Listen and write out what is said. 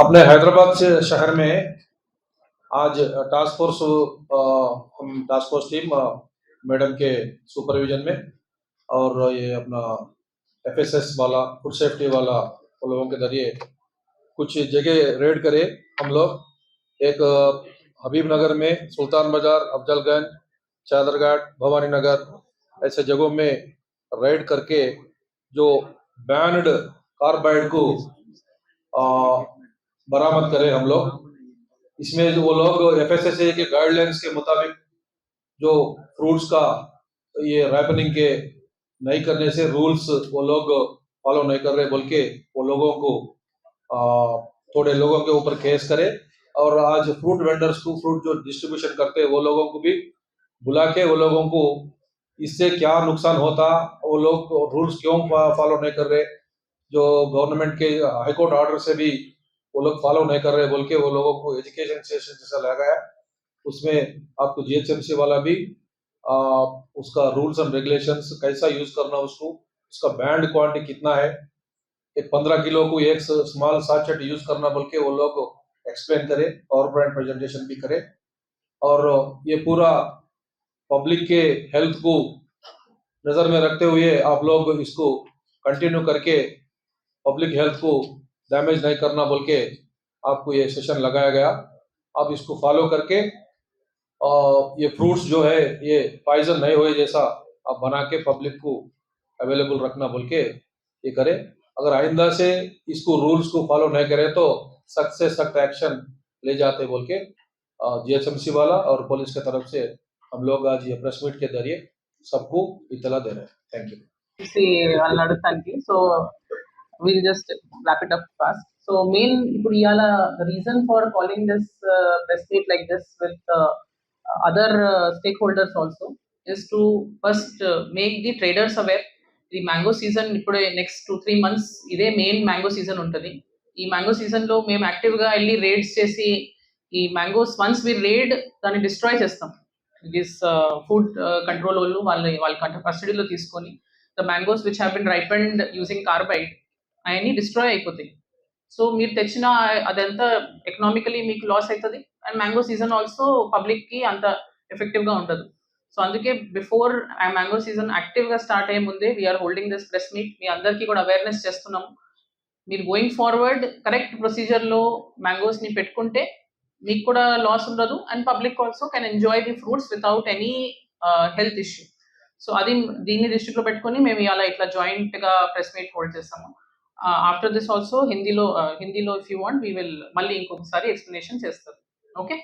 अपने हैदराबाद से शहर में आज टास्क फोर्स हम टास्क फोर्स टीम मैडम के सुपरविजन में और ये अपना एफएसएस वाला फूड सेफ्टी वाला उन लोगों के जरिए कुछ जगह रेड करे हम लोग। एक हबीब नगर में, सुल्तान बाजार, अफजलगंज, चादरघाट, भवानी नगर ऐसे जगहों में रेड करके जो बैंड कार्बाइड को बरामद करें हम लोग। इसमें जो वो लोग एफएसएसए के गाइडलाइंस के मुताबिक जो फ्रूट्स का ये रैपनिंग के नहीं करने से रूल्स वो लोग फॉलो नहीं कर रहे बोल के वो लोगों को थोड़े लोगों के ऊपर केस करे और आज फ्रूट वेंडर्स को फ्रूट जो डिस्ट्रीब्यूशन करते हैं वो लोगों को भी बुला के वो लोगों को इससे क्या नुकसान होता, वो लोग रूल्स क्यों फॉलो नहीं कर रहे, जो गवर्नमेंट के हाईकोर्ट ऑर्डर से भी वो लोग फॉलो नहीं कर रहे बोल के वो लोगों को एजुकेशन सेशन जैसा लगाया। उसमें आपको जीएचएमसी वाला भी उसका रूल्स एंड रेगुलेशंस कैसा यूज करना, उसको उसका बैंड क्वांटिटी कितना है, एक 15 किलो को एक स्मॉल साचेट यूज करना बोल के वो लोग एक्सप्लेन करे, पावर पॉइंट प्रेजेंटेशन भी करे और ये पूरा पब्लिक के हेल्थ को नजर में रखते हुए आप लोग इसको कंटिन्यू करके पब्लिक हेल्थ को डैमेज नहीं करना बोल के आपको ये सेशन लगाया गया। आप इसको फॉलो करके ये फ्रूट्स जो है ये पॉइजन नहीं हुए जैसा आप बना के पब्लिक को अवेलेबल रखना बोल के ये करें। अगर आइंदा से इसको रूल्स को फॉलो नहीं करे तो सख्त से सख्त एक्शन ले जाते बोल के जीएचएमसी वाला और पुलिस की तरफ से हम लोग आज ये प्रेस मीट के जरिए सबको इतला दे रहे हैं। Thank you. See, another thank you. So we'll just wrap it up fast. So main the reason for calling this press meet like this with other stakeholders also is to first make the traders aware. The mango season ఇప్పుడు next 2-3 months ఇదే main mango season ఉంటుంది. ఈ mango season లో మేము active గా వెళ్ళి రేడ్స్ చేసి ఈ మ్యాంగోస్ వన్స్ వి రేడ్ దాన్ని డిస్ట్రాయ్ చేస్తాం. దిస్ ఫుడ్ కంట్రోల్ వాళ్ళ కస్టడీలో తీసుకొని the mangoes which have been రైపెండ్ using carbide అవన్నీ డిస్ట్రాయ్ అయిపోతాయి. సో మీరు తెచ్చిన అదంతా ఎకనామికలీ మీకు లాస్ అవుతుంది అండ్ మ్యాంగో సీజన్ ఆల్సో పబ్లిక్కి అంత ఎఫెక్టివ్గా ఉండదు. సో అందుకే బిఫోర్ ఆ మ్యాంగో సీజన్ యాక్టివ్గా స్టార్ట్ అయ్యే ముందే we are holding this press meet. మీ అందరికీ కూడా అవేర్నెస్ చేస్తున్నాము. మీరు గోయింగ్ ఫార్వర్డ్ కరెక్ట్ ప్రొసీజర్లో మ్యాంగోస్ని పెట్టుకుంటే మీకు కూడా లాస్ ఉండదు and public also can enjoy the fruits without any health issue. So అది దీన్ని దృష్టిలో పెట్టుకొని మేము ఇలా ఇట్లా జాయింట్గా ప్రెస్ మీట్ హోల్డ్ చేస్తాము. ఆఫ్టర్ దిస్ ఆల్సో హిందీలో if you want we will మళ్ళీ ఇంకొకసారి ఎక్స్ప్లెనేషన్ చేస్తారు. ఓకే.